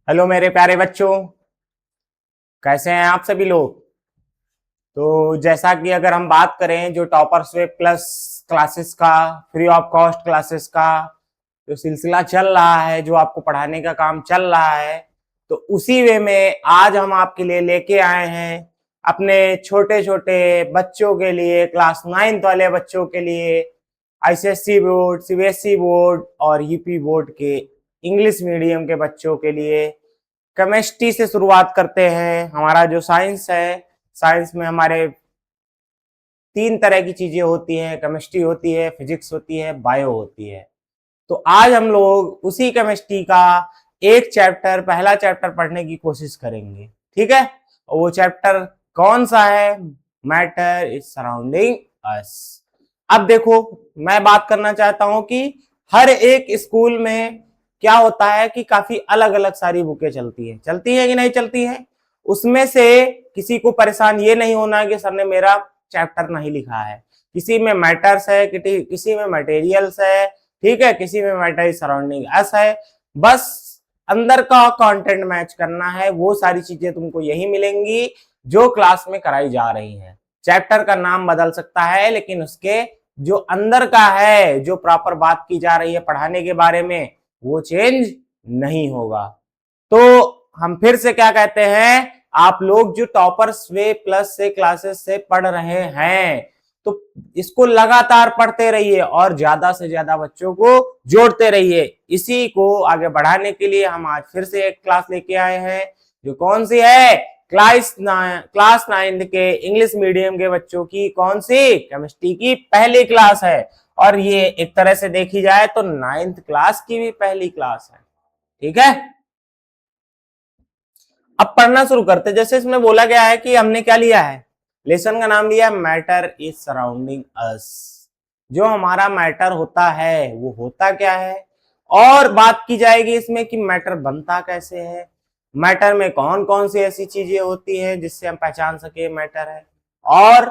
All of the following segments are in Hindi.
हेलो मेरे प्यारे बच्चों, कैसे हैं आप सभी लोग। तो जैसा कि अगर हम बात करें जो टॉपर्स वे प्लस क्लासेस का, फ्री ऑफ कॉस्ट क्लासेस का जो सिलसिला चल रहा है, जो आपको पढ़ाने का काम चल रहा है, तो उसी वे में आज हम आपके लिए लेके आए हैं अपने छोटे छोटे बच्चों के लिए, क्लास 9th वाले बच्चों के लिए, आईसीएससी बोर्ड, सीबीएसई बोर्ड और यूपी बोर्ड के इंग्लिश मीडियम के बच्चों के लिए केमिस्ट्री से शुरुआत करते हैं। हमारा जो साइंस है, साइंस में हमारे 3 तरह की चीजें होती हैं, केमिस्ट्री होती है, फिजिक्स होती है, बायो होती है। तो आज हम लोग उसी केमिस्ट्री का एक चैप्टर, पहला चैप्टर पढ़ने की कोशिश करेंगे, ठीक है। और वो चैप्टर कौन सा है? मैटर इज सराउंडिंग अस। अब देखो, मैं बात करना चाहता हूं कि हर एक स्कूल में क्या होता है कि काफी अलग अलग सारी बुकें चलती है कि नहीं चलती है। उसमें से किसी को परेशान ये नहीं होना है कि सर ने मेरा चैप्टर नहीं लिखा है। किसी में मैटर्स है, किसी में मटेरियल्स है, ठीक है, किसी में मैटर इज सराउंडिंग अस है। बस अंदर का कंटेंट मैच करना है, वो सारी चीजें तुमको यही मिलेंगी जो क्लास में कराई जा रही है। चैप्टर का नाम बदल सकता है, लेकिन उसके जो अंदर का है, जो प्रॉपर बात की जा रही है पढ़ाने के बारे में, वो चेंज नहीं होगा। तो हम फिर से क्या कहते हैं, आप लोग जो टॉपर्स वे प्लस से क्लासेस से पढ़ रहे हैं, तो इसको लगातार पढ़ते रहिए और ज्यादा से ज्यादा बच्चों को जोड़ते रहिए। इसी को आगे बढ़ाने के लिए हम आज फिर से एक क्लास लेके आए हैं, जो कौन सी है? क्लास 9th के इंग्लिश मीडियम के बच्चों की कौन सी? केमिस्ट्री की पहली क्लास है। और ये एक तरह से देखी जाए तो 9th क्लास की भी पहली क्लास है, ठीक है। अब पढ़ना शुरू करते। जैसे इसमें बोला गया है कि हमने क्या लिया है, लेसन का नाम लिया मैटर इज सराउंडिंग अस। जो हमारा मैटर होता है वो होता क्या है, और बात की जाएगी इसमें कि मैटर बनता कैसे है, मैटर में कौन कौन सी ऐसी चीजें होती हैं जिससे हम पहचान सके मैटर है, और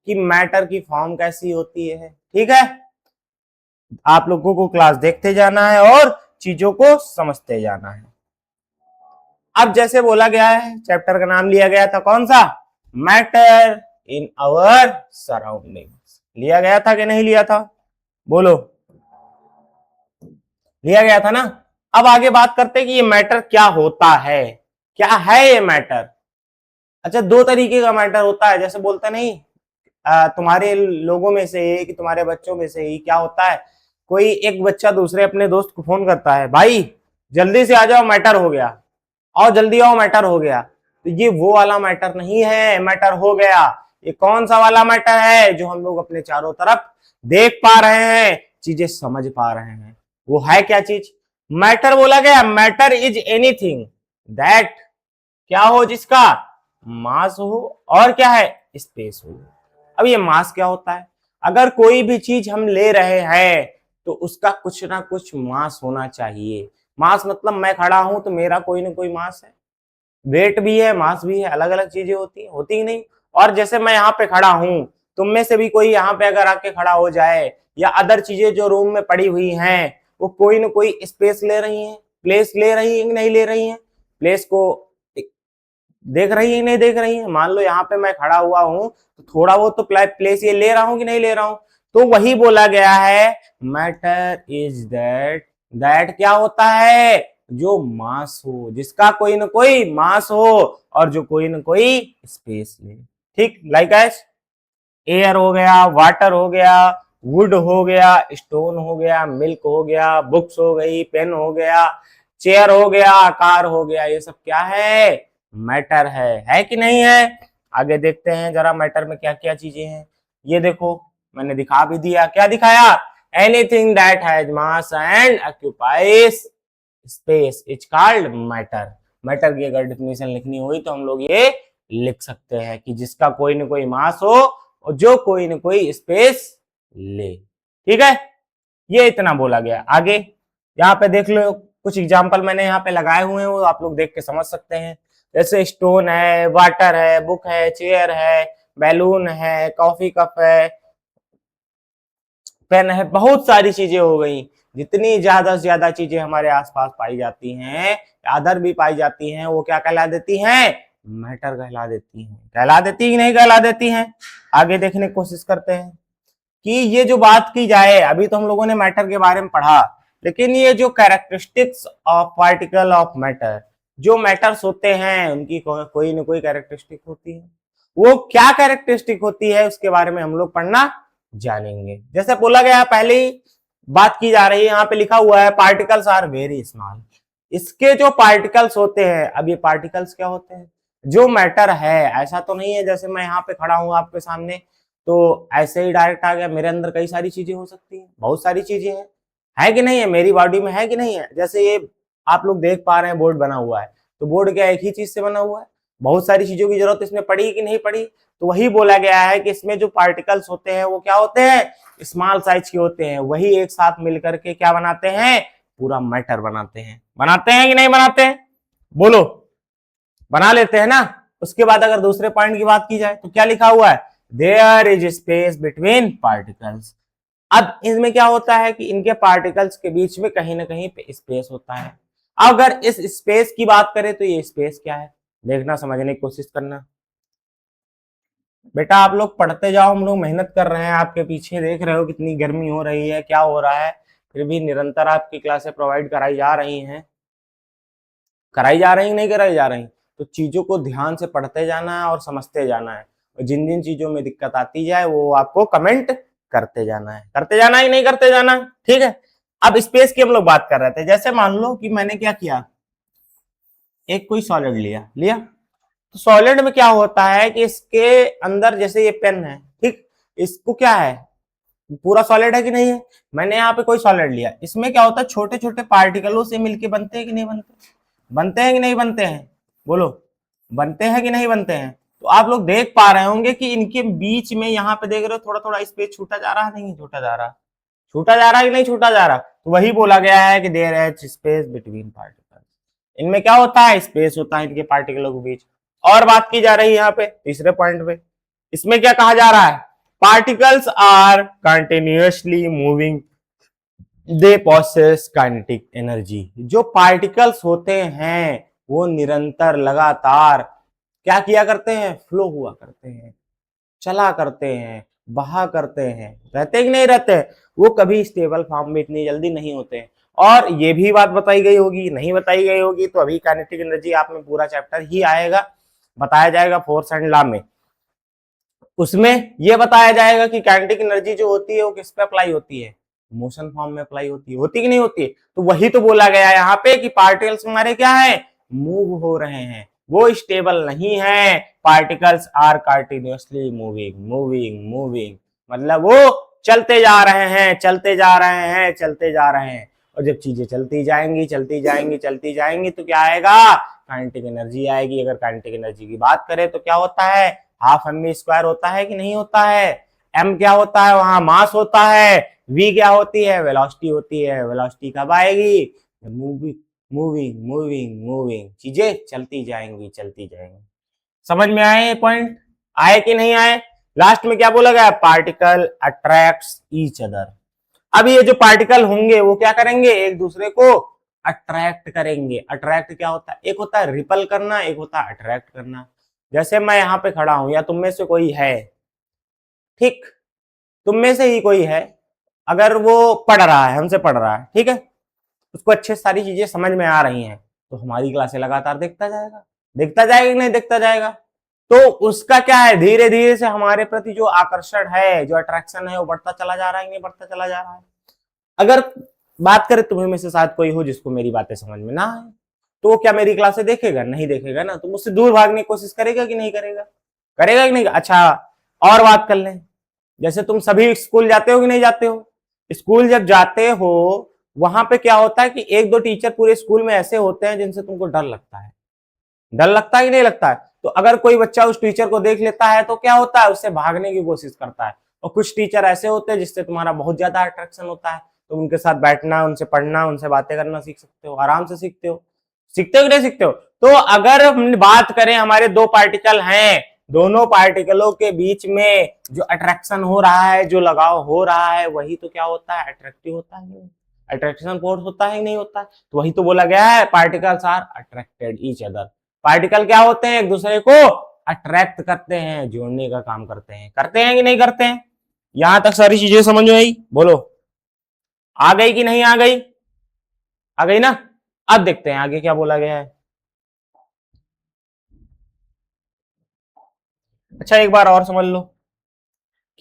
कि मैटर की फॉर्म कैसी होती है, ठीक है। आप लोगों को क्लास देखते जाना है और चीजों को समझते जाना है। अब जैसे बोला गया है, चैप्टर का नाम लिया गया था कौन सा? Matter in our surroundings. लिया गया था कि नहीं लिया था? बोलो, लिया गया था ना। अब आगे बात करते हैं कि ये मैटर क्या होता है, क्या है ये मैटर। अच्छा, 2 तरीके का मैटर होता है। जैसे बोलते नहीं, तुम्हारे लोगों में से ही, कि तुम्हारे बच्चों में से ही क्या होता है, कोई एक बच्चा दूसरे अपने दोस्त को फोन करता है, भाई जल्दी से आ जाओ मैटर हो गया, और जल्दी आओ मैटर हो गया। तो ये वो वाला मैटर नहीं है, मैटर हो गया। ये कौन सा वाला मैटर है? जो हम लोग अपने चारों तरफ देख पा रहे हैं, चीजें समझ पा रहे हैं। वो है क्या चीज? मैटर बोला गया, मैटर इज एनीथिंग दैट क्या हो, जिसका मास हो और क्या है, स्पेस हो। अब ये मास क्या होता है? अगर कोई भी चीज हम ले रहे हैं तो उसका कुछ ना कुछ मास होना चाहिए। मास मतलब मैं खड़ा हूं तो मेरा कोई ना कोई मास है, वेट भी है, मास भी है, अलग अलग चीजें होती ही नहीं। और जैसे मैं यहाँ पे खड़ा हूं, तुम में से भी कोई यहाँ पे अगर आके खड़ा हो जाए, या अदर चीजें जो रूम में पड़ी हुई हैं वो कोई ना कोई स्पेस ले रही हैं, प्लेस ले रही है कि नहीं ले रही हैं, प्लेस को देख रही है नहीं देख रही है। मान लो यहाँ पे मैं खड़ा हुआ हूं, तो थोड़ा बहुत तो प्लेस ये ले रहा हूं कि नहीं ले रहा हूं। तो वही बोला गया है, मैटर इज दैट, दैट क्या होता है? जो मास हो, जिसका कोई ना कोई मास हो और जो कोई ना कोई स्पेस ले, ठीक। लाइक एस एयर हो गया, वाटर हो गया, वुड हो गया, स्टोन हो गया, मिल्क हो गया, बुक्स हो गई, पेन हो गया, चेयर हो गया, कार हो गया, ये सब क्या है? मैटर है कि नहीं है? आगे देखते हैं जरा मैटर में क्या क्या चीजें हैं। ये देखो, मैंने दिखा भी दिया। क्या दिखाया? Anything that has mass and occupies space is called matter. Matter की अगर डेफिनेशन लिखनी हुई तो हम लोग ये लिख सकते हैं कि जिसका कोई ना कोई मास हो और जो कोई ना कोई स्पेस ले, ठीक है। ये इतना बोला गया। आगे यहाँ पे देख लो, कुछ एग्जाम्पल मैंने यहाँ पे लगाए हुए हैं, वो आप लोग देख के समझ सकते हैं। जैसे स्टोन है, वाटर है, बुक है, चेयर है, बैलून है, कॉफी कप है, पेन है, बहुत सारी चीजें हो गई। जितनी ज्यादा से ज्यादा चीजें हमारे आसपास पाई जाती हैं, अदर भी पाई जाती हैं, वो क्या कहला देती हैं? मैटर कहला देती हैं। कहला देती कि नहीं कहला देती हैं? आगे देखने की कोशिश करते हैं कि ये जो बात की जाए, अभी तो हम लोगों ने मैटर के बारे में पढ़ा, लेकिन ये जो characteristics of particle of matter, जो मैटर्स होते हैं उनकी कोई ना कोई कैरेक्टरिस्टिक होती है। वो क्या कैरेक्टरिस्टिक होती है उसके बारे में हम लोग पढ़ना जानेंगे। जैसे बोला गया, पहले ही बात की जा रही है, यहाँ पे लिखा हुआ है पार्टिकल्स आर वेरी स्मॉल। इसके जो पार्टिकल्स होते हैं, अब ये पार्टिकल्स क्या होते हैं? जो मैटर है, ऐसा तो नहीं है जैसे मैं यहाँ पे खड़ा हूं आपके सामने तो ऐसे ही डायरेक्ट आ गया, मेरे अंदर कई सारी चीजें हो सकती हैं, बहुत सारी चीजें हैं, है कि नहीं है? मेरी बॉडी में है कि नहीं है? जैसे ये आप लोग देख पा रहे हैं बोर्ड बना हुआ है, तो बोर्ड क्या एक ही चीज से बना हुआ है? बहुत सारी चीजों की जरूरत इसमें पड़ी कि नहीं पड़ी? तो वही बोला गया है कि इसमें जो पार्टिकल्स होते हैं वो क्या होते हैं? स्मॉल साइज के होते हैं। वही एक साथ मिलकर के क्या बनाते हैं? पूरा मैटर बनाते हैं। बनाते हैं कि नहीं बनाते हैं? बोलो, बना लेते हैं ना। उसके बाद अगर दूसरे पॉइंट की बात की जाए तो क्या लिखा हुआ है? There is space between particles. अब इसमें क्या होता है कि इनके पार्टिकल्स के बीच में कहीं ना कहीं पे स्पेस होता है। अगर इस स्पेस की बात करें तो ये स्पेस क्या है? देखना, समझने की कोशिश करना। बेटा आप लोग पढ़ते जाओ, हम लोग मेहनत कर रहे हैं, आपके पीछे देख रहे हो कितनी गर्मी हो रही है, क्या हो रहा है, फिर भी निरंतर आपकी क्लासें प्रोवाइड कराई जा रही हैं। कराई जा रही नहीं कराई जा रही? तो चीजों को ध्यान से पढ़ते जाना है और समझते जाना है, और जिन जिन चीजों में दिक्कत आती जाए वो आपको कमेंट करते जाना है। करते जाना ही नहीं करते जाना, ठीक है। अब स्पेस की हम लोग बात कर रहे थे। जैसे मान लो कि मैंने क्या किया, एक कोई सॉलिड लिया लिया तो सॉलिड में क्या होता है कि इसके अंदर, जैसे ये पेन है, ठीक, इसको क्या है, पूरा सॉलिड है कि नहीं है? मैंने यहाँ पे कोई सॉलिड लिया, इसमें क्या होता है, छोटे छोटे पार्टिकलों से मिलके बनते हैं कि नहीं बनते? बनते हैं कि नहीं बनते हैं? बोलो, बनते हैं कि नहीं बनते हैं? तो आप लोग देख पा रहे होंगे कि इनके बीच में, यहाँ पे देख रहे हो, थोड़ा थोड़ा स्पेस छूटा जा रहा है, नहीं छूटा जा रहा? छूटा जा रहा है कि नहीं छूटा जा रहा? तो वही बोला गया है कि there is space between particles. इनमें क्या होता है? स्पेस होता है इनके पार्टिकलों के बीच। और बात की जा रही है यहाँ पे तीसरे पॉइंट पे, इसमें क्या कहा जा रहा है? Particles are continuously moving, they possess kinetic energy. जो पार्टिकल्स होते हैं वो निरंतर लगातार क्या किया करते हैं? फ्लो हुआ करते हैं, चला करते हैं, बहा करते हैं। रहते कि नहीं रहते? वो कभी स्टेबल फॉर्म में इतनी जल्दी नहीं होते हैं। और ये भी बात बताई गई होगी, नहीं बताई गई होगी तो अभी काइनेटिक एनर्जी आप में पूरा चैप्टर ही आएगा, बताया जाएगा फोर्स एंड लॉ में। उसमें यह बताया जाएगा कि काइनेटिक एनर्जी जो होती है वो किस पे अप्लाई होती है? मोशन फॉर्म में अप्लाई होती कि नहीं होती है? तो वही तो बोला गया है यहाँ पे कि पार्टिकल्स हमारे क्या है? मूव हो रहे हैं, वो स्टेबल नहीं है। Particles are continuously moving moving moving, मतलब वो चलते जा रहे हैं, चलते जा रहे हैं, चलते जा रहे हैं। और जब चीजें चलती जाएंगी चलती जाएंगी चलती जाएंगी तो क्या आएगा? काइनेटिक एनर्जी आएगी। अगर काइनेटिक एनर्जी की बात करें तो क्या होता है? हाफ एम स्क्वायर होता है कि नहीं होता है? एम क्या होता है? वहां मास होता है। वी क्या होती है? वेलोसिटी होती है। वेलोसिटी कब आएगी? मूविंग मूविंग मूविंग मूविंग, चीजें चलती जाएंगी चलती जाएंगी। समझ में आए ये पॉइंट? आए कि नहीं आए? लास्ट में क्या बोला गया? Particle attracts each other. अब ये जो पार्टिकल होंगे वो क्या करेंगे? एक दूसरे को अट्रैक्ट करेंगे। अट्रैक्ट क्या होता है? एक होता है रिपल करना, एक होता है अट्रैक्ट करना। जैसे मैं यहाँ पे खड़ा हूं या तुम में से कोई है, ठीक, तुम में से ही कोई है, अगर वो पढ़ रहा है, हमसे पढ़ रहा है, ठीक है, उसको अच्छे सारी चीजें समझ में आ रही हैं, तो हमारी क्लासे लगातार देखता जाएगा। देखता जाएगा कि नहीं देखता जाएगा? तो उसका क्या है, धीरे धीरे से हमारे प्रति जो आकर्षण है, जो अट्रैक्शन है, वो बढ़ता चला जा रहा है कि नहीं बढ़ता चला जा रहा है? अगर बात करें तुम्हें में से शायद कोई हो जिसको मेरी बातें समझ में ना आए, तो वो क्या मेरी क्लासे देखेगा? नहीं देखेगा ना। तो मुझसे दूर भागने की कोशिश करेगा कि नहीं करेगा? करेगा कि नहीं? अच्छा, और बात कर लें, जैसे तुम सभी स्कूल जाते हो कि नहीं जाते हो? स्कूल जब जाते हो, वहां पे क्या होता है कि एक दो टीचर पूरे स्कूल में ऐसे होते हैं जिनसे तुमको डर लगता है। डर लगता है कि नहीं लगता है? तो अगर कोई बच्चा उस टीचर को देख लेता है तो क्या होता है? उससे भागने की कोशिश करता है। और कुछ टीचर ऐसे होते हैं जिससे तुम्हारा बहुत ज्यादा अट्रैक्शन होता है, तो उनके साथ बैठना, उनसे पढ़ना, उनसे बातें करना सीख सकते हो, आराम से सीखते हो। सीखते हो कि नहीं सीखते हो? तो अगर हम बात करें, हमारे दो पार्टिकल हैं, दोनों पार्टिकलों के बीच में जो अट्रैक्शन हो रहा है, जो लगाव हो रहा है, वही तो क्या होता है? अट्रैक्टिव होता है। अट्रैक्शन फोर्स होता है कि नहीं होता है? तो वही तो बोला गया है, particles are attracted each other. Particle क्या होते हैं? एक दूसरे को अट्रैक्ट करते हैं, जोड़ने का काम करते हैं कि नहीं करते हैं? यहां तक सारी चीजें समझ में आई? बोलो आ गई कि नहीं आ गई? आ गई ना? अब देखते हैं आगे क्या बोला गया है। अच्छा एक बार और समझ लो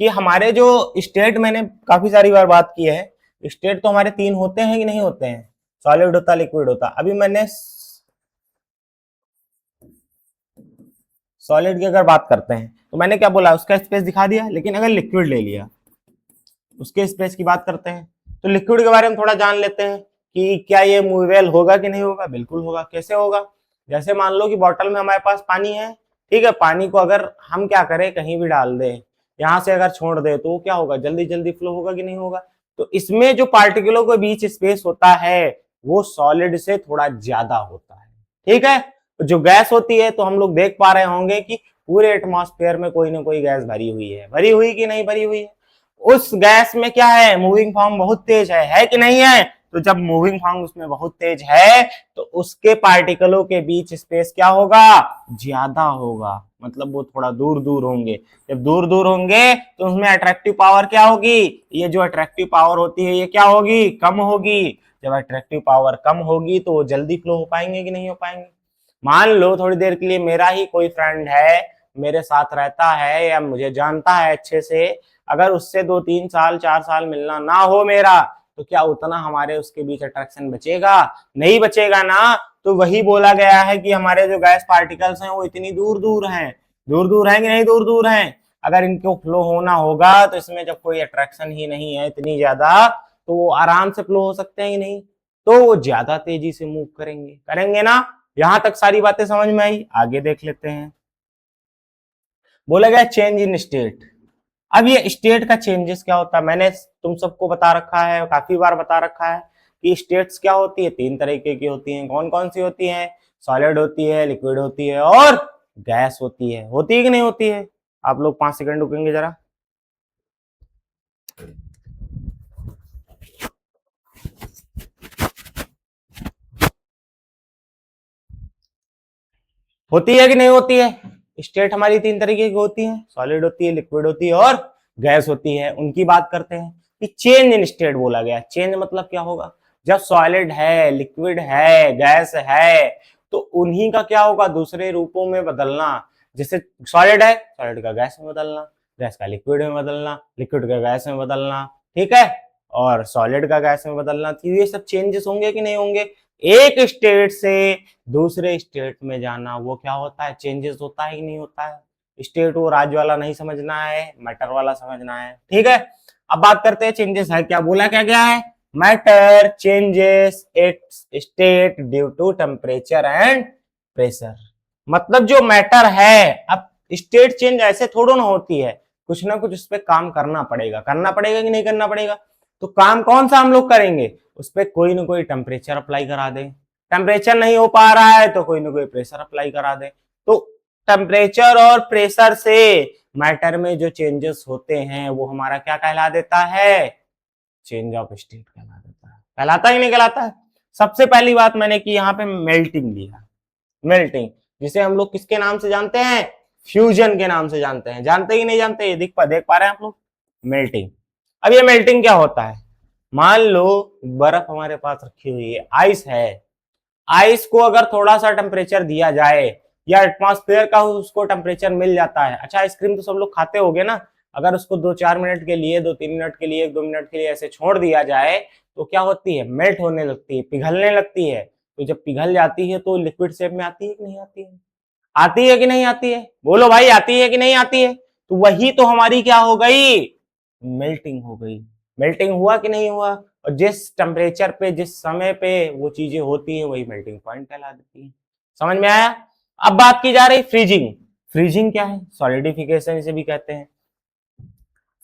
कि हमारे जो स्टेट, मैंने काफी सारी बार बात की है, स्टेट तो हमारे तीन होते हैं कि नहीं होते हैं? सॉलिड होता, लिक्विड होता। अभी मैंने सॉलिड की अगर बात करते हैं तो मैंने क्या बोला, उसका स्पेस दिखा दिया। लेकिन अगर लिक्विड ले लिया, उसके स्पेस की बात करते हैं, तो लिक्विड के बारे में थोड़ा जान लेते हैं कि क्या ये मूवेबल होगा कि नहीं होगा। बिल्कुल होगा। कैसे होगा? जैसे मान लो कि बॉटल में हमारे पास पानी है, ठीक है। पानी को अगर हम क्या करें, कहीं भी डाल दें, यहां से अगर छोड़ दे, तो वो क्या होगा, जल्दी जल्दी फ्लो होगा कि नहीं होगा? तो इसमें जो पार्टिकलों के बीच स्पेस होता है वो सॉलिड से थोड़ा ज्यादा होता है, ठीक है। जो गैस होती है, तो हम लोग देख पा रहे होंगे कि पूरे एटमॉस्फेयर में कोई ना कोई गैस भरी हुई है। भरी हुई कि नहीं भरी हुई है? उस गैस में क्या है, मूविंग फॉर्म बहुत तेज है कि नहीं है? तो जब मूविंग फॉर्म उसमें बहुत तेज है, तो उसके पार्टिकलों के बीच स्पेस क्या होगा, ज्यादा होगा। मतलब वो थोड़ा दूर दूर होंगे। जब दूर दूर होंगे तो उसमें अट्रैक्टिव पावर क्या होगी, ये जो अट्रैक्टिव पावर होती है ये क्या होगी, कम होगी। जब अट्रैक्टिव पावर कम होगी तो वो जल्दी फ्लो हो पाएंगे कि नहीं हो पाएंगे? मान लो थोड़ी देर के लिए मेरा ही कोई फ्रेंड है, मेरे साथ रहता है या मुझे जानता है अच्छे से, अगर उससे 2-3 साल 4 साल मिलना ना हो मेरा, तो क्या उतना हमारे उसके बीच अट्रैक्शन बचेगा? नहीं बचेगा ना। तो वही बोला गया है कि हमारे जो गैस पार्टिकल्स हैं वो इतनी दूर दूर हैं। दूर दूर हैं कि नहीं दूर दूर हैं? अगर इनको फ्लो होना होगा तो इसमें जब कोई अट्रैक्शन ही नहीं है इतनी ज्यादा, तो वो आराम से फ्लो हो सकते हैं कि नहीं? तो वो ज्यादा तेजी से मूव करेंगे, करेंगे ना? यहां तक सारी बातें समझ में आई? आगे देख लेते हैं। बोला गया चेंज इन स्टेट। अब ये स्टेट का चेंजेस क्या होता है, मैंने तुम सबको बता रखा है, काफी बार बता रखा है कि स्टेट्स क्या होती है, तीन तरीके की होती हैं। कौन कौन सी होती हैं? सॉलिड होती है, लिक्विड होती है और गैस होती है। होती है कि नहीं होती है? आप लोग 5 सेकंड रुकेंगे जरा। होती है कि नहीं होती है? स्टेट हमारी तीन तरीके की होती है, सॉलिड होती है, लिक्विड होती है और गैस होती है। उनकी बात करते हैं कि चेंज इन स्टेट बोला गया। चेंज मतलब क्या होगा, जब सॉलिड है, लिक्विड है, गैस है, तो उन्हीं का क्या होगा, दूसरे रूपों में बदलना। जैसे सॉलिड है, सॉलिड का गैस में बदलना, गैस का लिक्विड में बदलना, लिक्विड का गैस में बदलना, ठीक है, और सॉलिड का गैस में बदलना। तो ये सब चेंजेस होंगे कि नहीं होंगे? एक स्टेट से दूसरे स्टेट में जाना, वो क्या होता है, चेंजेस होता है कि नहीं होता है? स्टेट वो राज्य वाला नहीं समझना है, मैटर वाला समझना है, ठीक है। अब बात करते हैं चेंजेस है क्या। बोला क्या गया है, matter changes its state due to temperature and pressure. मतलब जो मैटर है, अब स्टेट चेंज ऐसे थोड़ा ना होती है, कुछ ना कुछ उस पर काम करना पड़ेगा। करना पड़ेगा कि नहीं करना पड़ेगा? तो काम कौन सा हम लोग करेंगे, उस पर कोई ना कोई टेम्परेचर अप्लाई करा दे। टेम्परेचर नहीं हो पा रहा है तो कोई ना कोई प्रेशर अप्लाई करा दे। तो टेम्परेचर और प्रेशर से मैटर में जो चेंजेस होते हैं वो हमारा क्या कहला देता है, चेंज ऑफ स्टेट कहला देता है। कहलाता ही नहीं कहलाता है? सबसे पहली बात मैंने की यहाँ पे मेल्टिंग लिया। मेल्टिंग, जिसे हम लोग किसके नाम से जानते हैं, फ्यूजन के नाम से जानते हैं। जानते ही नहीं जानते, ये देख पा रहे हैं आप लोग, मेल्टिंग। अब ये मेल्टिंग क्या होता है, मान लो बर्फ हमारे पास रखी हुई है, आइस है, आइस को अगर थोड़ा सा टेम्परेचर दिया जाए या एटमॉस्फेयर का उसको टेम्परेचर मिल जाता है। अच्छा आइसक्रीम तो सब लोग खाते होंगे ना, अगर उसको 2-4 मिनट के लिए, 2-3 मिनट के लिए, 1-2 मिनट के लिए ऐसे छोड़ दिया जाए तो क्या होती है, मेल्ट होने लगती है, पिघलने लगती है। तो जब पिघल जाती है तो लिक्विड शेप में आती है कि नहीं आती है? आती है कि नहीं आती है? बोलो भाई, आती है कि नहीं आती है? तो वही तो हमारी क्या हो गई, मेल्टिंग हो गई। मेल्टिंग हुआ कि नहीं हुआ? और जिस टेम्परेचर पे, जिस समय पे वो चीजें होती हैं वही मेल्टिंग पॉइंट कहला देती है। समझ में आया? अब बात की जा रही फ्रीजिंग। फ्रीजिंग क्या है, सॉलिडिफिकेशन इसे भी कहते हैं।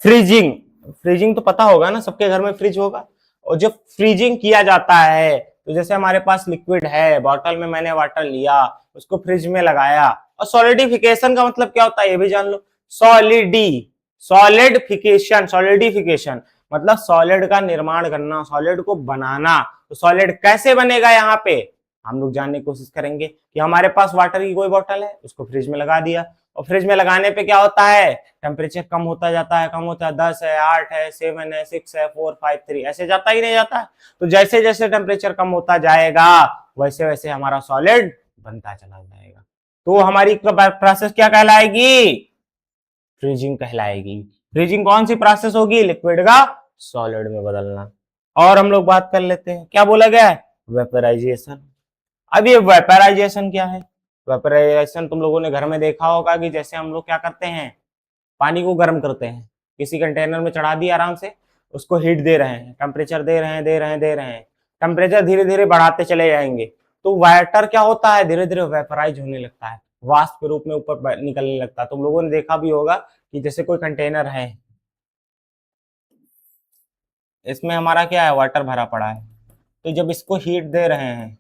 फ्रीजिंग, फ्रीजिंग तो पता होगा ना, सबके घर में फ्रिज होगा। और जब फ्रीजिंग किया जाता है, तो जैसे हमारे पास लिक्विड है, बॉटल में मैंने वाटर लिया, उसको फ्रिज में लगाया। और सॉलिडिफिकेशन का मतलब क्या होता है ये भी जान लो, सॉलिडिफिकेशन, सॉलिडिफिकेशन मतलब सॉलिड का निर्माण करना, सॉलिड को बनाना। तो सॉलिड कैसे बनेगा यहाँ पे हम लोग जानने की कोशिश करेंगे कि हमारे पास वाटर की कोई बोतल है, उसको फ्रिज में लगा दिया, और फ्रिज में लगाने पे क्या होता है, टेम्परेचर कम होता जाता है, कम होता है, 10 है, 8 है, 7 है, 6 है, 4 5 3 ऐसे जाता ही नहीं जाता। तो जैसे जैसे टेम्परेचर कम होता जाएगा वैसे वैसे हमारा सॉलिड बनता चला जाएगा। तो हमारी प्रोसेस क्या कहलाएगी, फ्रीजिंग कहलाएगी। फ्रीजिंग कौन सी प्रोसेस होगी, लिक्विड का सॉलिड में बदलना। और हम लोग बात कर लेते हैं, क्या बोला गया है, वेपराइजेशन। अब ये वेपराइजेशन क्या है, वेपराइजेशन तुम लोगों ने घर में देखा होगा कि जैसे हम लोग क्या करते हैं, पानी को गर्म करते हैं, किसी कंटेनर में चढ़ा दिया आराम से, उसको हीट दे रहे हैं, टेम्परेचर दे रहे हैं, टेम्परेचर धीरे धीरे बढ़ाते चले जाएंगे, तो वाटर क्या होता है, धीरे धीरे वेपराइज होने लगता है, वाष्प के रूप में ऊपर निकलने लगता है। तुम लोगों ने देखा भी होगा कि जैसे कोई कंटेनर है, इसमें हमारा क्या है, वाटर भरा पड़ा है, तो जब इसको हीट दे रहे हैं,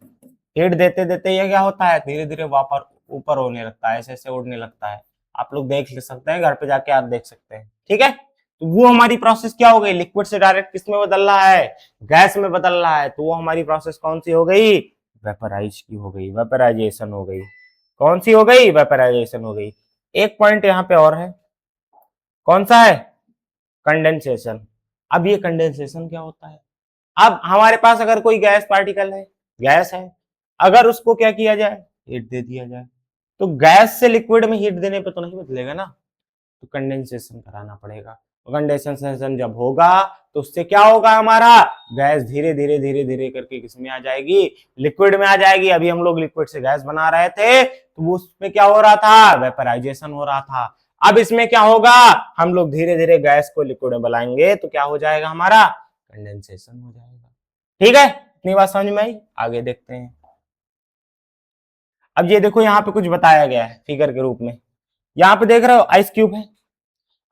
हीट देते देते ये क्या होता है, धीरे धीरे वापर ऊपर होने लगता है, ऐसे ऐसे उड़ने लगता है। आप लोग देख सकते हैं, घर पे जाके आप देख सकते हैं, ठीक है। तो वो हमारी प्रोसेस क्या हो गई, लिक्विड से डायरेक्ट किस में बदल रहा है, गैस में बदल रहा है। तो वो हमारी प्रोसेस कौन सी हो गई, वेपराइज की हो गई, वेपराइजेशन हो गई। कौन सी हो गई, वेपराइजेशन हो गई। एक पॉइंट यहाँ पे और है, कौन सा है, कंडेंसेशन। अब ये कंडेंसेशन क्या होता है, अब हमारे पास अगर कोई गैस पार्टिकल है, गैस है, अगर उसको क्या किया जाए, हीट दे दिया जाए, तो गैस से लिक्विड में हीट देने पे तो नहीं बदलेगा ना, तो कंडेंसेशन कराना पड़ेगा। कंडेंसेशन जब होगा तो उससे क्या होगा, हमारा गैस धीरे धीरे धीरे धीरे करके किसमें आ जाएगी, लिक्विड में आ जाएगी। अभी हम लोग लिक्विड से गैस बना रहे थे, तो वो उसमें क्या हो रहा था, वेपराइजेशन हो रहा था। अब इसमें क्या होगा, हम लोग धीरे धीरे गैस को लिक्विड में बनाएंगे, तो क्या हो जाएगा, हमारा कंडेंसेशन हो जाएगा। ठीक है, इतनी बात समझ में आई, आगे देखते हैं। अब ये देखो यहाँ पे कुछ बताया गया है फिगर के रूप में, यहाँ पे देख रहे हो आइस क्यूब है,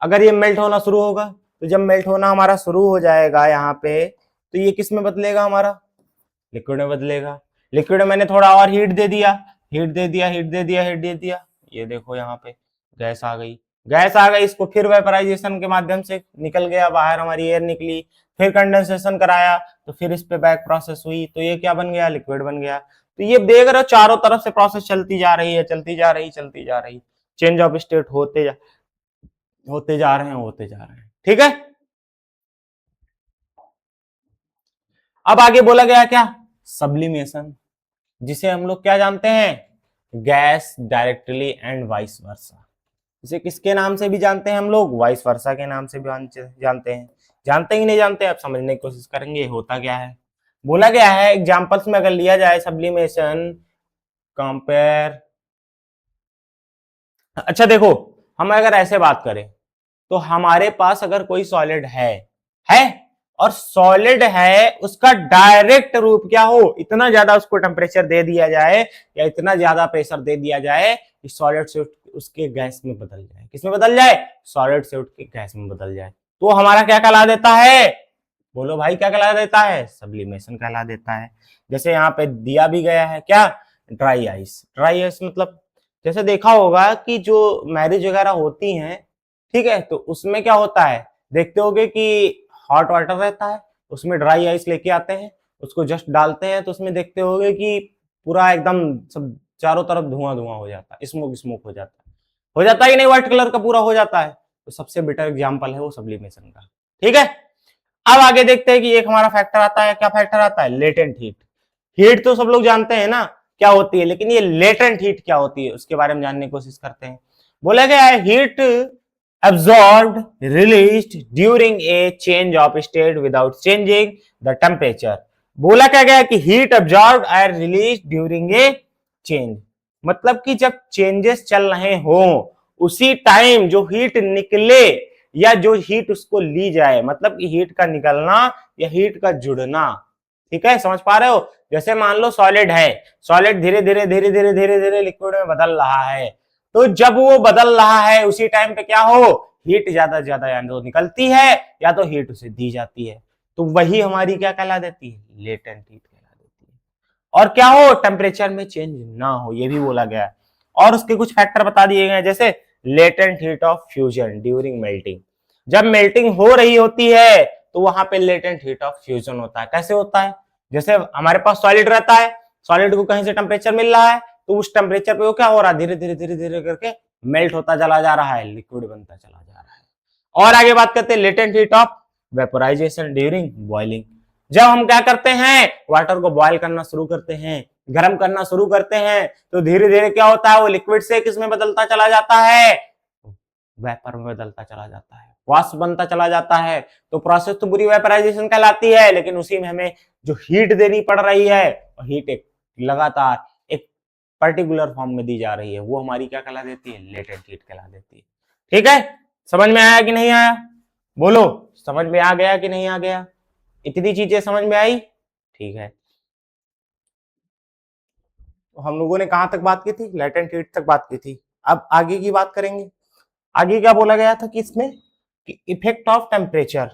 अगर ये मेल्ट होना शुरू होगा, तो जब मेल्ट होना हमारा शुरू हो जाएगा यहाँ पे, तो ये किस में बदलेगा, हमारा लिक्विड में बदलेगा। लिक्विड में मैंने थोड़ा और हीट दे दिया, हीट दे दिया, हीट दे दिया, हीट दे दिया, ये देखो यहाँ पे गैस आ गई, गैस आ गई, इसको फिर वेपराइजेशन के माध्यम से निकल गया बाहर, हमारी एयर निकली, फिर कंडेंसेशन कराया, तो फिर इस पे बैक प्रोसेस हुई, तो ये क्या बन गया, लिक्विड बन गया। तो ये देख रहे हो चारों तरफ से प्रोसेस चलती जा रही है, चलती जा रही, चलती जा रही, चेंज ऑफ स्टेट होते जा रहे हैं, होते जा रहे हैं, ठीक है। अब आगे बोला गया क्या, सब्लिमेशन, जिसे हम लोग क्या जानते हैं, gas directly and vice versa. इसे किसके नाम से भी जानते हैं हम लोग, वाइस वर्सा के नाम से भी जानते हैं। जानते ही नहीं जानते, आप समझने की कोशिश करेंगे होता क्या है। बोला गया है एग्जांपल्स में अगर लिया जाए सब्लिमेशन, कंपेयर, अच्छा देखो, हम अगर ऐसे बात करें, तो हमारे पास अगर कोई सॉलिड है और सॉलिड है, उसका डायरेक्ट रूप क्या हो, इतना ज्यादा उसको टेम्परेचर दे दिया जाए या इतना ज्यादा प्रेशर दे दिया जाए कि सॉलिड से उसके गैस में बदल जाए, किसमें बदल जाए, सॉलिड से उठ के गैस में बदल जाए, तो हमारा क्या कहला देता है, बोलो भाई क्या कहला देता है, सब्लिमेशन कहला देता है। जैसे यहाँ पे दिया भी गया है क्या, ड्राई आइस। ड्राई आइस मतलब जैसे देखा होगा कि जो मैरिज वगैरह होती हैं, ठीक है, तो उसमें क्या होता है, देखते होगे कि हॉट वाटर रहता है, उसमें ड्राई आइस लेके आते हैं, उसको जस्ट डालते हैं, तो उसमें देखते होगे कि पूरा एकदम सब चारों तरफ धुआं धुआं हो जाता है, स्मोक स्मोक हो जाता है कि नहीं, व्हाइट कलर का पूरा हो जाता है। तो सबसे बेटर एग्जाम्पल है वो सब्लिमेशन का, ठीक है। अब आगे देखते हैं कि एक हमारा फैक्टर आता है, क्या फैक्टर आता है, लेटेंट हीट। हीट तो सब लोग जानते हैं ना क्या होती है, लेकिन ये लेटेंट हीट क्या होती है उसके बारे में जानने की कोशिश करते हैं। बोला गया है heat absorbed, released during a change of state without changing the temperature। बोला क्या गया कि हीट absorbed और released during a change, मतलब कि जब चेंजेस चल रहे हो उसी टाइम जो हीट निकले या जो हीट उसको ली जाए, मतलब कि हीट का निकलना या हीट का जुड़ना, ठीक है, समझ पा रहे हो। जैसे मान लो सॉलिड है, सॉलिड धीरे धीरे धीरे धीरे धीरे धीरे लिक्विड में बदल रहा है, तो जब वो बदल रहा है उसी टाइम पे क्या हो, हीट ज्यादा ज्यादा या तो निकलती है या तो हीट उसे दी जाती है, तो वही हमारी क्या कहला देती है, लेटेंट हीट कहला देती है। और क्या हो, टेम्परेचर में चेंज ना हो, ये भी बोला गया है। और उसके कुछ फैक्टर बता दिए गए, जैसे latent heat of fusion during melting, जब मेल्टिंग हो रही होती है तो वहां पे लेटेंट हीट ऑफ फ्यूजन होता है। कैसे होता है? जैसे हमारे पास सॉलिड रहता है, सॉलिड को कहीं से टेम्परेचर मिल रहा है, तो उस टेम्परेचर पे वो क्या हो रहा है, धीरे धीरे धीरे धीरे करके मेल्ट होता चला जा रहा है, लिक्विड बनता चला जा रहा है। और आगे बात करते हैं latent heat of vaporisation during boiling. जब हम क्या करते हैं, वाटर को बॉयल करना शुरू करते हैं, गर्म करना शुरू करते हैं, तो धीरे धीरे क्या होता है, वो लिक्विड से किसमें बदलता चला जाता है, वेपर में बदलता चला जाता है, वाष्प बनता चला जाता है। तो प्रोसेस तो पूरी वेपराइजेशन कहलाती है, लेकिन उसी में हमें जो हीट देनी पड़ रही है, हीट एक लगातार एक पर्टिकुलर फॉर्म में दी जा रही है, वो हमारी क्या कहला देती है, लेटेंट हीट कहला देती है। ठीक है, समझ में आया कि नहीं आया? बोलो, समझ में आ गया कि नहीं आ गया? इतनी चीजें समझ में आई? ठीक है, हम लोगों ने कहां तक बात की थी, लेटेंट हीट तक बात की थी। अब आगे की बात करेंगे। आगे क्या बोला गया था कि इसमें कि इफेक्ट ऑफ टेम्परेचर,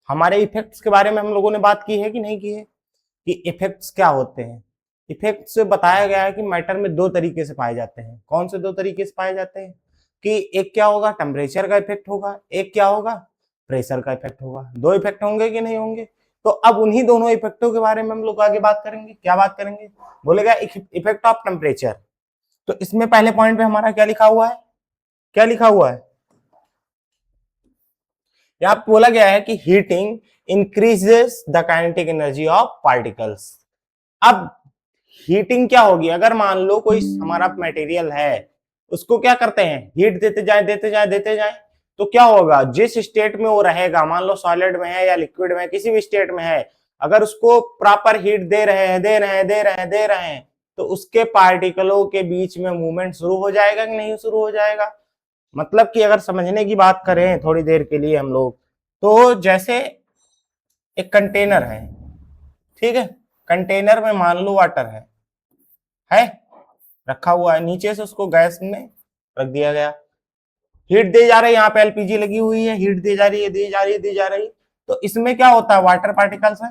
हमारे इफेक्ट्स के बारे में हम लोगों ने बात की है कि नहीं की है, कि इफेक्ट्स क्या होते हैं। इफेक्ट्स बताया गया है कि मैटर में दो तरीके से पाए जाते हैं। कौन से दो तरीके से पाए जाते हैं? कि एक क्या होगा, टेम्परेचर का इफेक्ट होगा, एक क्या होगा, प्रेशर का इफेक्ट होगा। दो इफेक्ट होंगे कि नहीं होंगे? तो अब उन्हीं दोनों इफेक्टों के बारे में हम लोग आगे बात करेंगे। क्या बात करेंगे? बोलेगा इफेक्ट ऑफ टेम्परेचर। तो इसमें पहले पॉइंट पे हमारा क्या लिखा हुआ है, क्या लिखा हुआ है, यहां पे बोला गया है कि heating increases the kinetic energy of particles. अब हीटिंग क्या होगी, अगर मान लो कोई हमारा मटेरियल है, उसको क्या करते हैं, हीट देते जाए देते जाए देते जाए, तो क्या होगा, जिस स्टेट में वो रहेगा, मान लो सॉलिड में है या लिक्विड में, किसी भी स्टेट में है, अगर उसको प्रॉपर हीट दे रहे हैं दे रहे हैं दे रहे हैं दे रहे हैं, तो उसके पार्टिकलों के बीच में मूवमेंट शुरू हो जाएगा कि नहीं शुरू हो जाएगा। मतलब कि अगर समझने की बात करें थोड़ी देर के लिए हम लोग, तो जैसे एक कंटेनर है, ठीक है, कंटेनर में मान लो वाटर है रखा हुआ है, नीचे से उसको गैस में रख दिया गया, हीट दे जा रही है, यहाँ पे एलपीजी लगी हुई है, हीट दे जा रही है दी जा रही है दी जा रही है, तो इसमें क्या होता है, वाटर पार्टिकल्स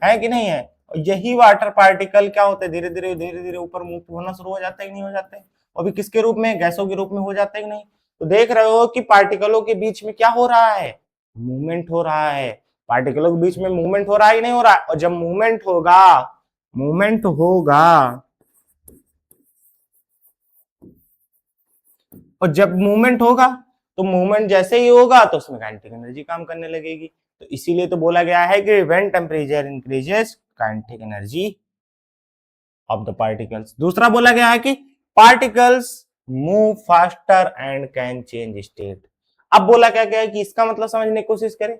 है कि नहीं है, और यही वाटर पार्टिकल क्या होते हैं, धीरे धीरे धीरे धीरे ऊपर मूव होना शुरू हो जाते हैं कि नहीं हो जाते, अभी किसके रूप में, गैसों के रूप में हो जाते हैं कि नहीं। तो देख रहे हो कि पार्टिकलों के बीच में क्या हो रहा है, मूवमेंट हो रहा है, पार्टिकलों के बीच में मूवमेंट हो रहा है कि नहीं हो रहा है। और जब मूवमेंट होगा, मूवमेंट होगा, और जब मूवमेंट होगा, तो मूवमेंट जैसे ही होगा तो उसमें काइनेटिक एनर्जी काम करने लगेगी। तो इसीलिए तो बोला गया है कि when temperature increases kinetic energy of the particles. दूसरा बोला गया है कि particles move faster and can change state. अब बोला क्या गया है कि इसका मतलब समझने की कोशिश करें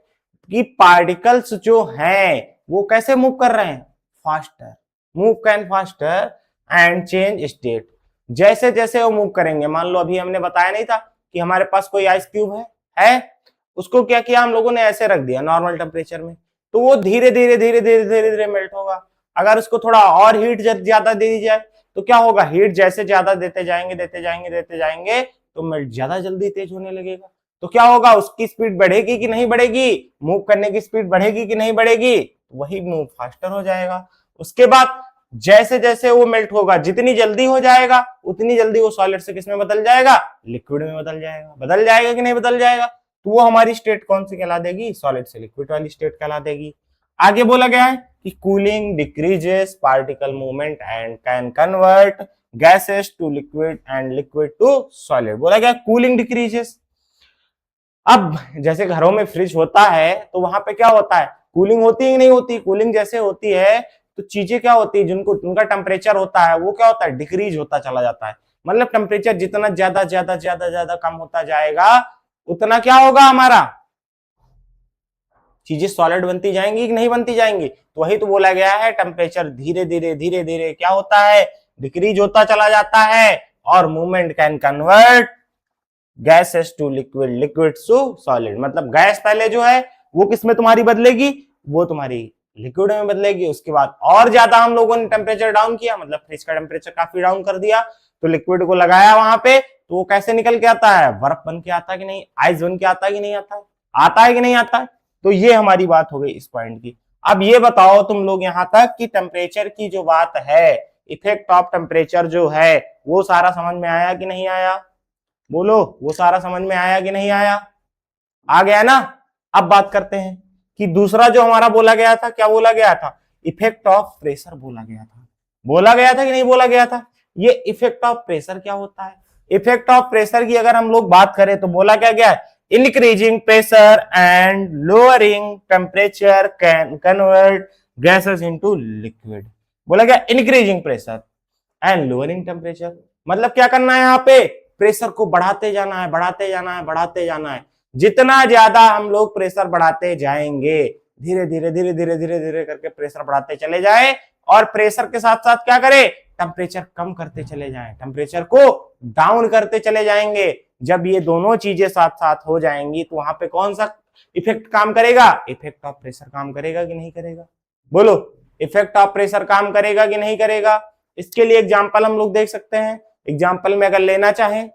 कि पार्टिकल्स जो हैं वो कैसे मूव कर रहे हैं, faster, move can faster and change state. जैसे जैसे वो मूव करेंगे, मान लो अभी हमने बताया नहीं था कि हमारे पास कोई आइस क्यूब है, उसको क्या किया हम लोगों ने, ऐसे रख दिया नॉर्मल टेम्परेचर में, तो वो धीरे धीरे धीरे धीरे धीरे धीरे मेल्ट होगा। अगर उसको थोड़ा और हीट ज्यादा दे दी जाए तो क्या होगा, हीट जैसे ज्यादा देते जाएंगे देते जाएंगे देते जाएंगे तो मेल्ट ज्यादा जल्दी तेज होने लगेगा। तो क्या होगा, उसकी स्पीड बढ़ेगी कि नहीं बढ़ेगी, मूव करने की स्पीड बढ़ेगी कि नहीं बढ़ेगी, वही मूव फास्टर हो जाएगा। उसके बाद जैसे जैसे वो मेल्ट होगा, जितनी जल्दी हो जाएगा उतनी जल्दी वो सॉलिड से किसमें बदल जाएगा, लिक्विड में बदल जाएगा कि नहीं बदल जाएगा। तो वो हमारी स्टेट कौन सी कहला देगी, सॉलिड से लिक्विड वाली स्टेट कहला देगी। आगे बोला गया है कि cooling decreases particle movement and can convert gases to liquid and liquid to solid. बोला गया कूलिंग डिक्रीजेस। अब जैसे घरों में फ्रिज होता है तो वहां पे क्या होता है, कूलिंग होती है नहीं होती, कूलिंग जैसे होती है तो चीजें क्या होती है, जिनको उनका टेम्परेचर होता है वो क्या होता है, डिक्रीज होता चला जाता है। मतलब टेम्परेचर जितना ज्यादा ज्यादा ज्यादा ज्यादा कम होता जाएगा उतना क्या होगा, हमारा चीजें सॉलिड बनती जाएंगी कि नहीं बनती जाएंगी। तो वही तो बोला गया है, टेम्परेचर धीरे धीरे धीरे धीरे क्या होता है, डिक्रीज होता चला जाता है, और movement can convert gases to liquid, liquid to solid. मतलब गैस पहले जो है वो किस में तुम्हारी बदलेगी, वो तुम्हारी लिक्विड में बदलेगी। उसके बाद और ज्यादा हम लोगों ने टेम्परेचर डाउन किया, मतलब फ्रिज का टेम्परेचर काफी डाउन कर दिया, तो लिक्विड को लगाया वहां पे, तो वो कैसे निकल के आता है, बर्फ बन के आता है कि नहीं, आइस बन के आता है कि नहीं आता है, आता है कि नहीं आता है। तो ये हमारी बात हो गई इस पॉइंट की। अब ये बताओ तुम लोग यहां तक कि टेम्परेचर की जो बात है, इफेक्ट ऑफ टेम्परेचर जो है, वो सारा समझ में आया कि नहीं आया, बोलो वो सारा समझ में आया कि नहीं आया, आ गया ना। अब बात करते हैं कि दूसरा जो हमारा बोला गया था, क्या बोला गया था, इफेक्ट ऑफ प्रेशर बोला गया था। बोला गया था कि नहीं बोला गया था? ये इफेक्ट ऑफ प्रेशर क्या होता है? इफेक्ट ऑफ प्रेशर की अगर हम लोग बात करें तो बोला क्या गया है, increasing pressure and lowering temperature can convert gases into liquid. बोला गया increasing pressure and lowering temperature, मतलब क्या करना है यहाँ पे, प्रेशर को बढ़ाते जाना है, बढ़ाते जाना है, बढ़ाते जाना है। जितना ज्यादा हम लोग प्रेशर बढ़ाते जाएंगे, धीरे धीरे धीरे धीरे धीरे धीरे करके प्रेशर बढ़ाते चले जाए, और प्रेशर के साथ साथ क्या करे, टेम्परेचर कम करते चले जाएं, टेम्परेचर को डाउन करते चले जाएंगे। जब ये दोनों चीजें साथ साथ हो जाएंगी तो वहां पे कौन सा इफेक्ट काम करेगा, इफेक्ट ऑफ प्रेशर काम करेगा कि नहीं करेगा? बोलो, इफेक्ट ऑफ प्रेशर काम करेगा कि नहीं करेगा? इसके लिए एग्जांपल हम लोग देख सकते हैं। एग्जांपल में अगर लेना चाहें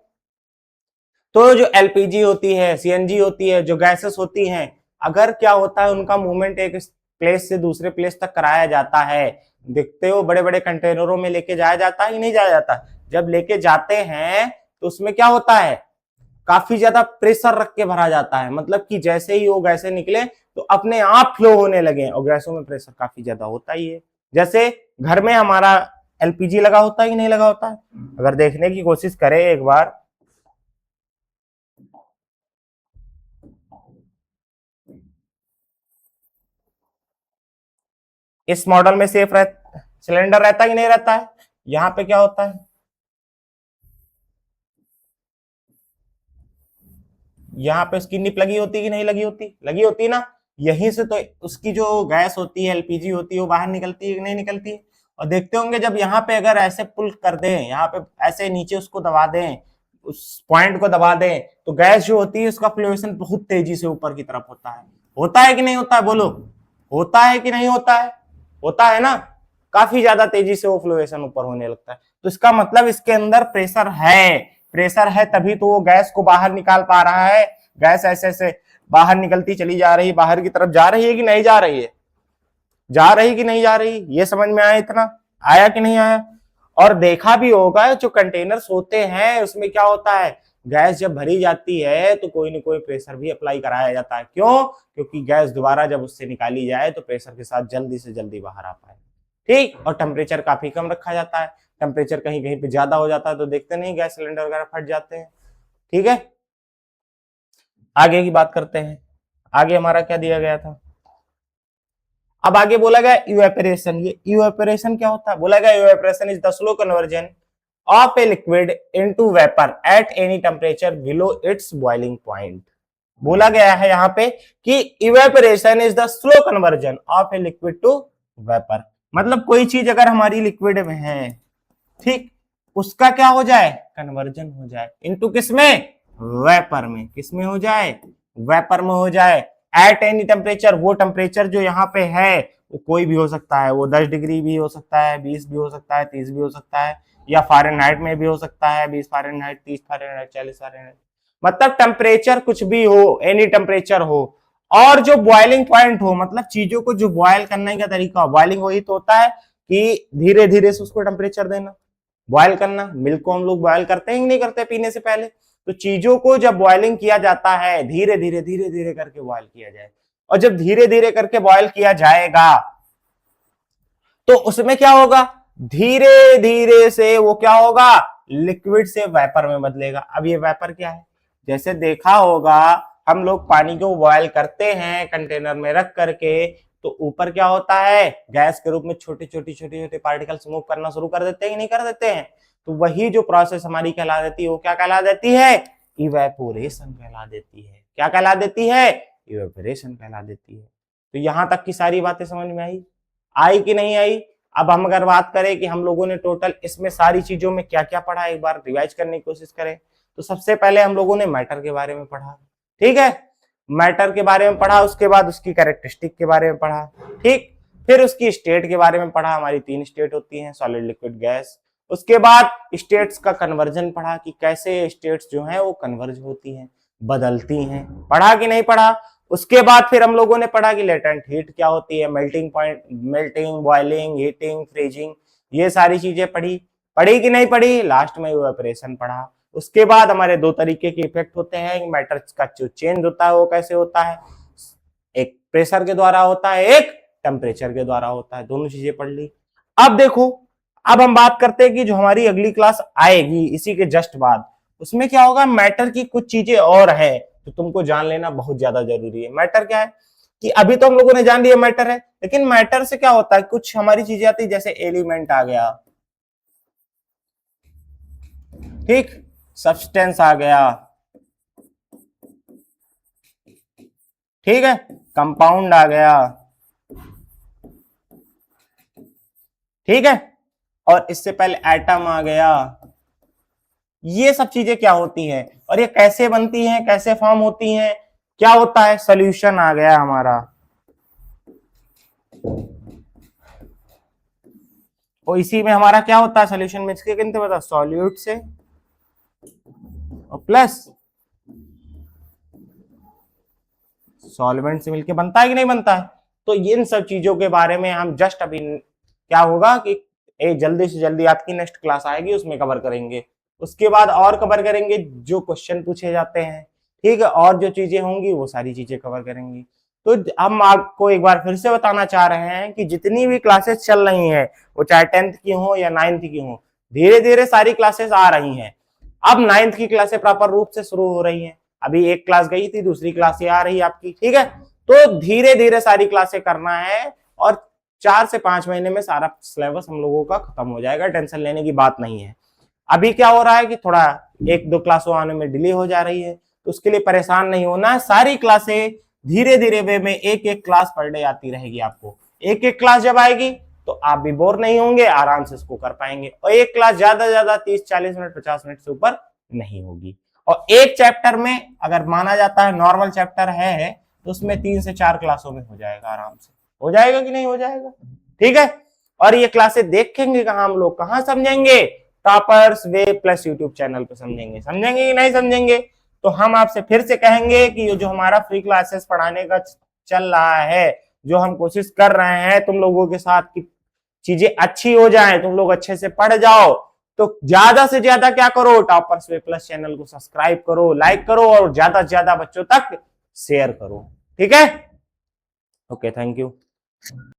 तो जो एलपीजी होती है, सीएनजी होती है, जो गैसेस होती हैं, अगर क्या होता है उनका मूवमेंट एक प्लेस से दूसरे प्लेस तक कराया जाता है, देखते हो बड़े बड़े कंटेनरों में लेके जाया जाता है कि नहीं जाया जाता? जब लेके जाते हैं तो उसमें क्या होता है, काफी ज्यादा प्रेशर रख के भरा जाता है, मतलब कि जैसे ही वो गैसें निकले तो अपने आप फ्लो होने लगे, और गैसों में प्रेशर काफी ज्यादा होता ही है। जैसे घर में हमारा एलपीजी लगा होता है कि नहीं लगा होता है? अगर देखने की कोशिश करें एक बार, इस मॉडल में सेफ सिलेंडर रहता है कि नहीं रहता है? यहां पे क्या होता है, यहाँ पे उसकी निप लगी होती कि नहीं लगी होती? लगी होती ना। यहीं से तो उसकी जो गैस होती है, एलपीजी होती है, वो बाहर निकलती है कि नहीं निकलती है? और देखते होंगे जब यहाँ पे अगर ऐसे पुल कर दें, यहाँ पे ऐसे नीचे उसको दबा दें, उस पॉइंट को दबा दें, तो गैस जो होती है उसका फ्लोएशन बहुत तेजी से ऊपर की तरफ होता है कि नहीं होता है? बोलो, होता है कि नहीं होता है? होता है ना, काफी ज्यादा तेजी से वो फ्लोएशन ऊपर होने लगता है। तो इसका मतलब इसके अंदर प्रेशर है, प्रेशर है तभी तो वो गैस को बाहर निकाल पा रहा है। गैस ऐसे ऐसे बाहर निकलती चली जा रही, बाहर की तरफ जा रही है कि नहीं जा रही है? जा रही कि नहीं जा रही? ये समझ में आया? इतना आया कि नहीं आया? और देखा भी होगा जो कंटेनर्स होते हैं उसमें क्या होता है, गैस जब भरी जाती है तो कोई ना कोई प्रेशर भी अप्लाई कराया जाता है। क्यों? क्योंकि गैस दोबारा जब उससे निकाली जाए तो प्रेशर के साथ जल्दी से जल्दी बाहर आ पाए। ठीक, और टेम्परेचर काफी कम रखा जाता है, टेम्परेचर कहीं कहीं पे ज्यादा हो जाता है तो देखते नहीं गैस सिलेंडर वगैरह फट जाते हैं। ठीक है, आगे की बात करते हैं। आगे हमारा क्या दिया गया था, अब आगे बोला गया इवेपोरेशन। ये इवेपोरेशन क्या होता है? बोला गया evaporation is the slow conversion of a liquid into vapour at any temperature below its boiling point. बोला गया है यहाँ पे कि evaporation is the slow conversion of a liquid to vapour, मतलब कोई चीज अगर हमारी लिक्विड में है, ठीक, उसका क्या हो जाए, कन्वर्जन हो जाए इनटू किसमें, वेपर में। किसमें हो जाए, वेपर में हो जाए। एट एनी टेम्परेचर, वो टेम्परेचर जो यहाँ पे है वो कोई भी हो सकता है, वो 10 डिग्री भी हो सकता है, 20 भी हो सकता है, 30 भी हो सकता है, या फ़ारेनहाइट में भी हो सकता है, 20 फ़ारेनहाइट, 30 फ़ारेनहाइट, 40 फ़ारेनहाइट, मतलब टेम्परेचर कुछ भी हो, एनी टेम्परेचर हो। और जो बॉइलिंग पॉइंट हो, मतलब चीजों को जो बॉयल करने का तरीका हो, बॉइलिंग वही तो होता है कि धीरे धीरे से उसको टेम्परेचर देना, बॉयल करना। मिल्क को हम लोग बॉयल करते हैं कि नहीं करते पीने से पहले? तो चीजों को जब बॉइलिंग किया जाता है, धीरे धीरे धीरे धीरे करके बॉयल किया जाए, और जब धीरे धीरे करके बॉयल किया जाएगा तो उसमें क्या होगा, धीरे धीरे से वो क्या होगा, लिक्विड से वेपर में बदलेगा। अब ये वेपर क्या है, जैसे देखा होगा हम लोग पानी को बॉयल करते हैं कंटेनर में रख करके, तो ऊपर क्या होता है, गैस के रूप में छोटे छोटे छोटे छोटे पार्टिकल्स मूव करना शुरू कर देते हैं कि नहीं कर देते हैं? तो वही जो प्रोसेस हमारी कहला देती है वो क्या कहला देती है, इवेपोरेशन कहला देती है। क्या कहला देती है, इवेपोरेशन कहला देती है। तो यहां तक की सारी बातें समझ में आई? आई कि नहीं आई? अब हम अगर बात करें कि हम लोगों ने टोटल इसमें सारी चीजों में क्या क्या पढ़ा, एक बार रिवाइज करने की कोशिश करें तो सबसे पहले हम लोगों ने मैटर के बारे में पढ़ा, ठीक है, मैटर के बारे में पढ़ा, उसके बाद उसकी कैरेक्टरिस्टिक के बारे में पढ़ा, ठीक, फिर उसकी स्टेट के बारे में पढ़ा, हमारी 3 स्टेट होती हैं, सॉलिड, लिक्विड, गैस। उसके बाद स्टेट्स का कन्वर्जन पढ़ा कि कैसे स्टेट्स जो हैं वो कन्वर्ज होती हैं, बदलती हैं, पढ़ा कि नहीं पढ़ा? उसके बाद फिर हम लोगों ने पढ़ा कि लेटेंट हीट क्या होती है, melting point, melting, boiling, heating, freezing, ये सारी चीजें पढ़ी। पढ़ी कि नहीं पढ़ी? लास्ट में इवेपोरेशन पढ़ा। उसके बाद हमारे 2 तरीके के इफेक्ट होते हैं, मैटर का जो चेंज होता है वो कैसे होता है, एक प्रेशर के द्वारा होता है, एक टेम्परेचर के द्वारा होता है। दोनों चीजें पढ़ ली। अब देखो, अब हम बात करते हैं कि जो हमारी अगली क्लास आएगी इसी के जस्ट बाद, उसमें क्या होगा, मैटर की कुछ चीजें और है तो तुमको जान लेना बहुत ज्यादा जरूरी है। मैटर क्या है कि अभी तो हम लोगों ने जान लिया मैटर है, लेकिन मैटर से क्या होता है, कुछ हमारी चीजें आती है, जैसे एलिमेंट आ गया, ठीक, सब्सटेंस आ गया, ठीक है, कंपाउंड आ गया, ठीक है, और इससे पहले एटम आ गया। ये सब चीजें क्या होती हैं और ये कैसे बनती हैं, कैसे फॉर्म होती हैं, क्या होता है, सॉल्यूशन आ गया हमारा। और इसी में हमारा क्या होता है, सॉल्यूशन में इसके कितने पता, सॉल्यूट से और प्लस सॉल्वेंट से मिलके बनता है कि नहीं बनता है। तो इन सब चीजों के बारे में हम जस्ट अभी क्या होगा कि जल्दी से जल्दी आपकी नेक्स्ट क्लास आएगी उसमें कवर करेंगे। उसके बाद और कवर करेंगे जो क्वेश्चन पूछे जाते हैं, ठीक है, और जो चीजें होंगी वो सारी चीजें कवर करेंगे। तो हम आपको एक बार फिर से बताना चाह रहे हैं कि जितनी भी क्लासेस चल रही हैं, वो चाहे 10th की हो या 9th की हो, धीरे धीरे सारी क्लासेस आ रही हैं। अब 9th की क्लासेस प्रॉपर रूप से शुरू हो रही हैं। अभी एक क्लास गई थी, दूसरी क्लास आ रही है आपकी, ठीक है। तो धीरे धीरे सारी क्लासें करना है और 4 से 5 महीने में सारा सिलेबस हम लोगों का खत्म हो जाएगा, टेंशन लेने की बात नहीं है। अभी क्या हो रहा है कि थोड़ा 1-2 क्लासों आने में डिले हो जा रही है, तो उसके लिए परेशान नहीं होना है। सारी क्लासें धीरे धीरे वे में एक एक क्लास पर डे आती रहेगी आपको। एक एक क्लास जब आएगी तो आप भी बोर नहीं होंगे, आराम से इसको कर पाएंगे। और एक क्लास ज्यादा ज्यादा 30-40 मिनट 50 मिनट से ऊपर नहीं होगी। और एक चैप्टर में अगर माना जाता है नॉर्मल चैप्टर है तो उसमें 3 से 4 क्लासों में हो जाएगा, आराम से हो जाएगा कि नहीं हो जाएगा, ठीक है। और ये क्लासें देखेंगे कहां हम लोग, कहां समझेंगे, toppers way plus YouTube channel पे समझेंगे। समझेंगे कि नहीं समझेंगे, तो हम आपसे फिर से कहेंगे कि ये जो हमारा फ्री क्लासेस पढ़ाने का चल रहा है, जो हम कोशिश कर रहे हैं तुम लोगों के साथ कि चीजें अच्छी हो जाए, तुम लोग अच्छे से पढ़ जाओ, तो ज्यादा से ज्यादा क्या करो, टॉपर्स वे प्लस चैनल को सब्सक्राइब करो, लाइक करो और ज्यादा से ज्यादा बच्चों तक शेयर करो, ठीक है। Okay, thank you.